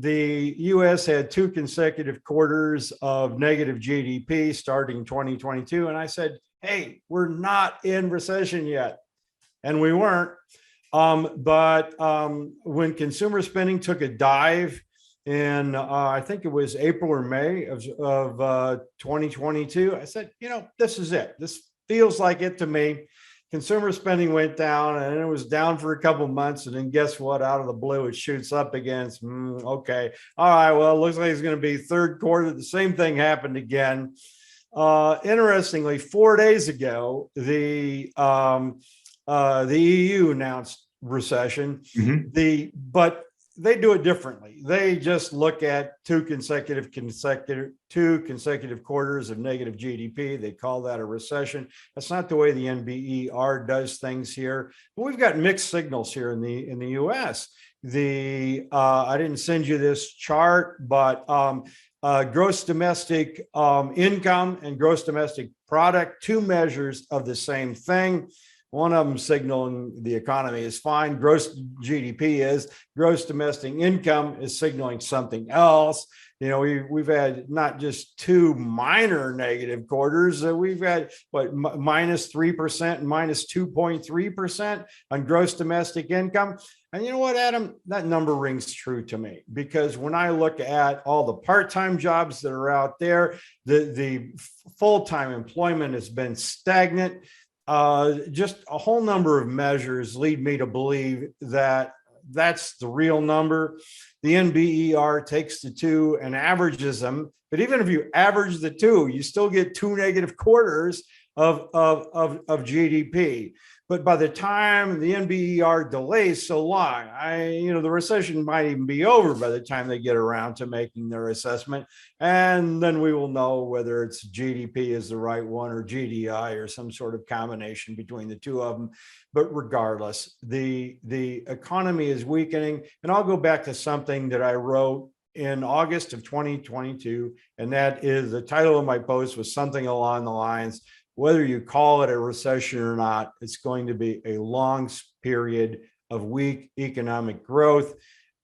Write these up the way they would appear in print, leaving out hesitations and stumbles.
the US had 2 consecutive quarters of negative GDP starting 2022. And I said, hey, we're not in recession yet. And we weren't. But when consumer spending took a dive in, I think it was April or May of 2022, I said, this is it. This feels like it to me. Consumer spending went down, and it was down for a couple of months. And then guess what? Out of the blue, it shoots up again. Okay. All right. Well, it looks like it's going to be third quarter. The same thing happened again. Interestingly, 4 days ago, the EU announced recession. But they do it differently. They just look at two consecutive quarters of negative GDP. They call that a recession. That's not the way the NBER does things here. But we've got mixed signals here in the US. I didn't send you this chart, but gross domestic income and gross domestic product, two measures of the same thing. One of them signaling the economy is fine. Gross GDP is. Gross domestic income is signaling something else. We've had not just two minor negative quarters. We've had minus 3% and minus 2.3% on gross domestic income. And you know what, Adam? That number rings true to me, because when I look at all the part-time jobs that are out there, the full-time employment has been stagnant. Just a whole number of measures lead me to believe that that's the real number. The NBER takes the two and averages them. But even if you average the two, you still get two negative quarters of GDP. But by the time the NBER delays so long, the recession might even be over by the time they get around to making their assessment. And then we will know whether it's GDP is the right one or GDI or some sort of combination between the two of them. But regardless, the economy is weakening. And I'll go back to something that I wrote in August of 2022. And that is, the title of my post was something along the lines, whether you call it a recession or not, it's going to be a long period of weak economic growth.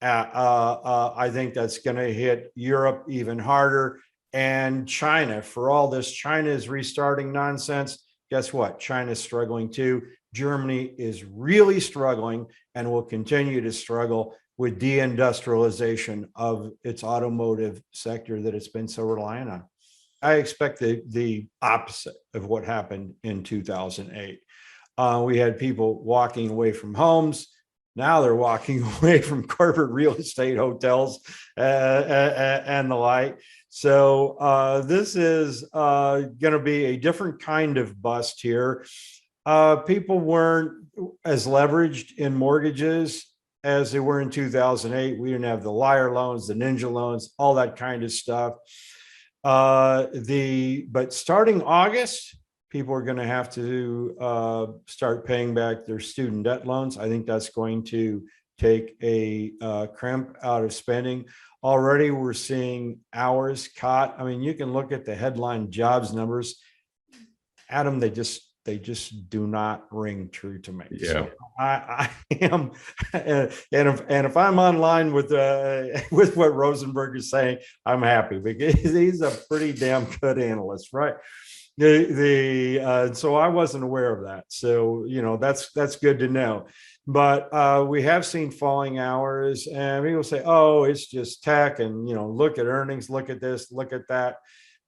I think that's going to hit Europe even harder, and China. For all this China is restarting nonsense, guess what? China's struggling too. Germany is really struggling and will continue to struggle with deindustrialization of its automotive sector that it's been so reliant on. I expect the opposite of what happened in 2008. We had people walking away from homes. Now they're walking away from corporate real estate, hotels, and the like. So this is going to be a different kind of bust here. People weren't as leveraged in mortgages as they were in 2008. We didn't have the liar loans, the ninja loans, all that kind of stuff. But starting August, people are going to have to start paying back their student debt loans. I think that's going to take a crimp out of spending. Already we're seeing hours cut. I mean, you can look at the headline jobs numbers. Adam, they just do not ring true to me. Yeah. So I am, and if I'm online with what Rosenberg is saying, I'm happy, because he's a pretty damn good analyst, right? So I wasn't aware of that. So that's good to know. But we have seen falling hours, and people say, "Oh, it's just tech," and look at earnings, look at this, look at that.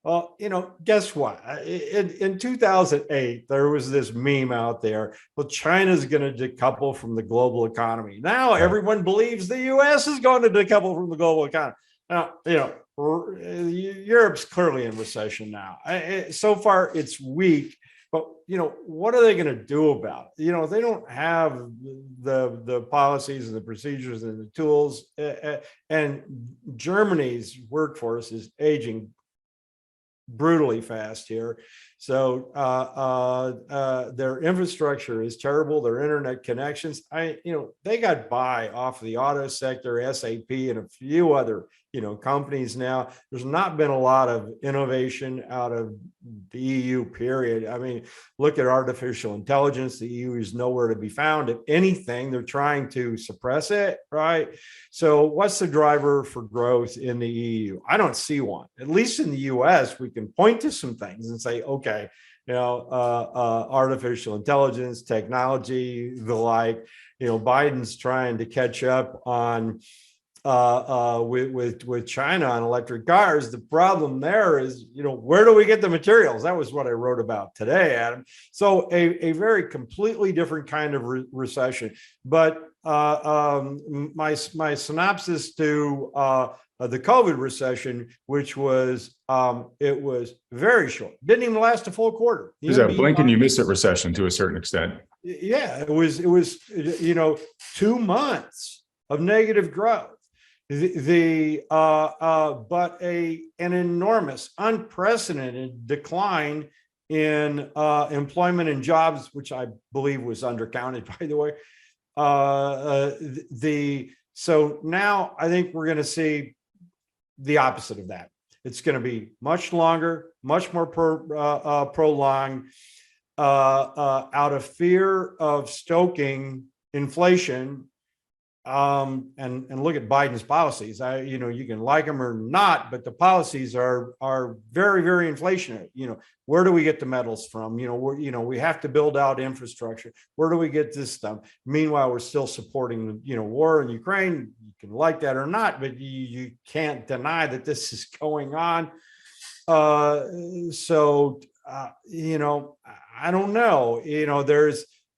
Well, guess what? In 2008, there was this meme out there. Well, China's going to decouple from the global economy. Now everyone believes the U.S. is going to decouple from the global economy. Now, Europe's clearly in recession now. So far, it's weak. But what are they going to do about it? They don't have the policies and the procedures and the tools. And Germany's workforce is aging brutally fast here. So their infrastructure is terrible. Their internet connections, they got by off the auto sector, SAP, and a few other companies. Now there's not been a lot of innovation out of the EU, period. I mean, look at artificial intelligence. The EU is nowhere to be found. If anything, they're trying to suppress it, right? So what's the driver for growth in the EU? I don't see one. At least in the US, we can point to some things and say, okay, artificial intelligence, technology, the like. Biden's trying to catch up on with China on electric cars. The problem there is, where do we get the materials? That was what I wrote about today, Adam. So a very completely different kind of recession. But my synopsis to the COVID recession, which was it was very short, didn't even last a full quarter. It was a blink and you miss it recession to a certain extent. Yeah, it was 2 months of negative growth. But an enormous, unprecedented decline in employment and jobs, which I believe was undercounted, by the way. So now I think we're going to see the opposite of that. It's going to be much longer, much more prolonged, out of fear of stoking inflation. And look at Biden's policies. You can like them or not, but the policies are very, very inflationary. Where do we get the metals from? We have to build out infrastructure. Where do we get this stuff? Meanwhile, we're still supporting war in Ukraine. You can like that or not, but you can't deny that this is going on. I don't know.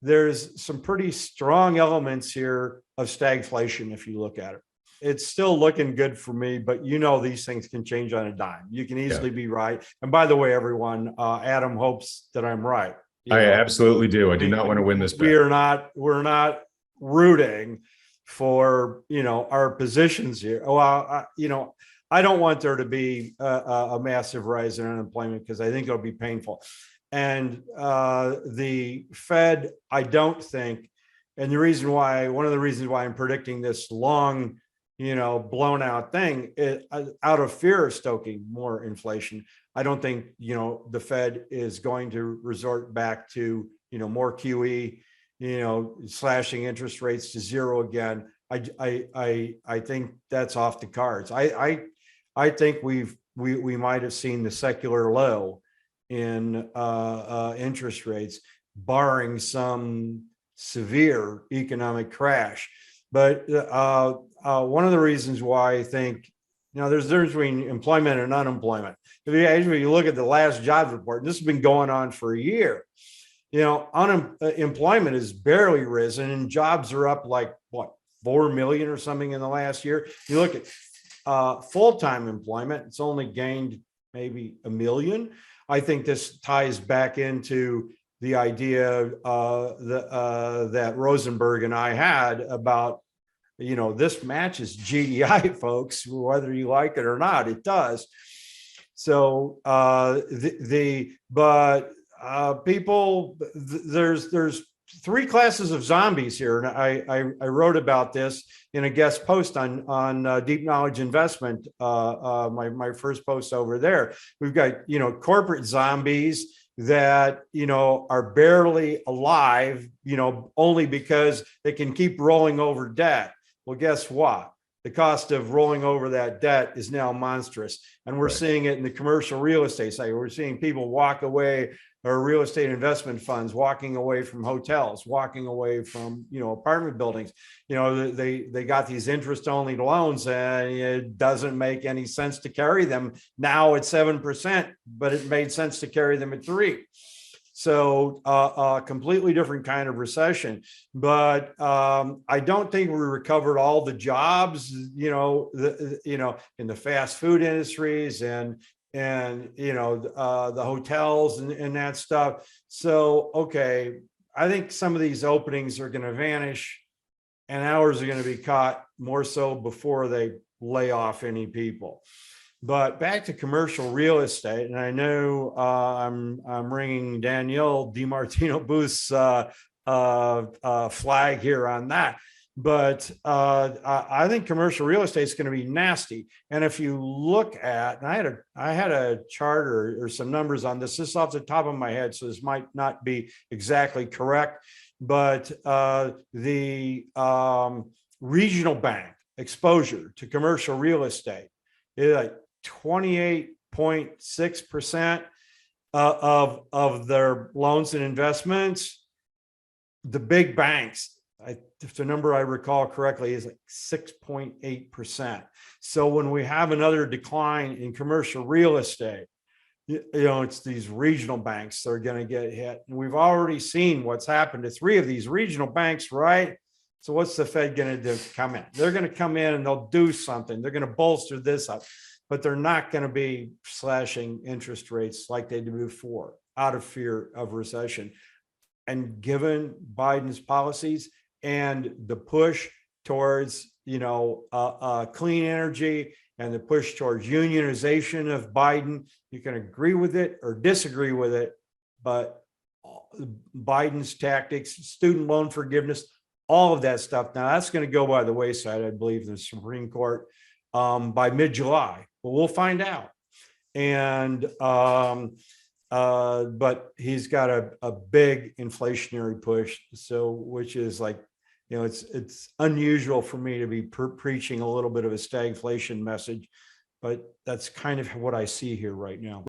There's some pretty strong elements here of stagflation if you look at it. It's still looking good for me, but these things can change on a dime. You can easily be right. And by the way, everyone, Adam hopes that I'm right. I absolutely do. I do not want to win this bet. We're not rooting for our positions here. Well, I don't want there to be a massive rise in unemployment because I think it'll be painful. And the Fed, I don't think, and one of the reasons why I'm predicting this long, blown out thing, out of fear of stoking more inflation, I don't think, the Fed is going to resort back to, more QE, slashing interest rates to zero again. I think that's off the cards. I think we might have seen the secular low in interest rates, barring some severe economic crash. But one of the reasons why I think, there's a difference between employment and unemployment. If you look at the last jobs report, and this has been going on for a year, unemployment has barely risen and jobs are up like, 4 million or something in the last year. You look at full-time employment, it's only gained maybe 1 million. I think this ties back into the idea that Rosenberg and I had about, this matches GDI, folks, whether you like it or not, it does. So people, there's 3 classes of zombies here, and I wrote about this in a guest post on Deep Knowledge Investment, my first post over there. We've got corporate zombies that are barely alive, only because they can keep rolling over debt. Well, guess what? The cost of rolling over that debt is now monstrous, and we're seeing it in the commercial real estate side. We're seeing people walk away, or real estate investment funds walking away from hotels, walking away from apartment buildings. They got these interest-only loans, and it doesn't make any sense to carry them now at 7%, but it made sense to carry them at 3%. So a completely different kind of recession. But I don't think we recovered all the jobs, in the fast food industries and the hotels and that stuff. So, okay, I think some of these openings are going to vanish and ours are going to be caught more so before they lay off any people. But back to commercial real estate, and I know I'm ringing Danielle DiMartino Booth's flag here on that. But I think commercial real estate is going to be nasty. And if you look at, and I had a chart or some numbers on this. This is off the top of my head, so this might not be exactly correct. But the regional bank exposure to commercial real estate is like 28.6% of their loans and investments. The big banks, if the number I recall correctly, is like 6.8%. So when we have another decline in commercial real estate, it's these regional banks that are going to get hit. And we've already seen what's happened to three of these regional banks, right? So what's the Fed going to do? Come in. They're going to come in and they'll do something. They're going to bolster this up, but they're not going to be slashing interest rates like they did before out of fear of recession. And given Biden's policies and the push towards, clean energy and the push towards unionization of Biden, you can agree with it or disagree with it, but Biden's tactics, student loan forgiveness, all of that stuff. Now that's going to go by the wayside, I believe, in the Supreme Court by mid-July. But we'll find out. And but he's got a big inflationary push, which is like, it's unusual for me to be preaching a little bit of a stagflation message, but that's kind of what I see here right now.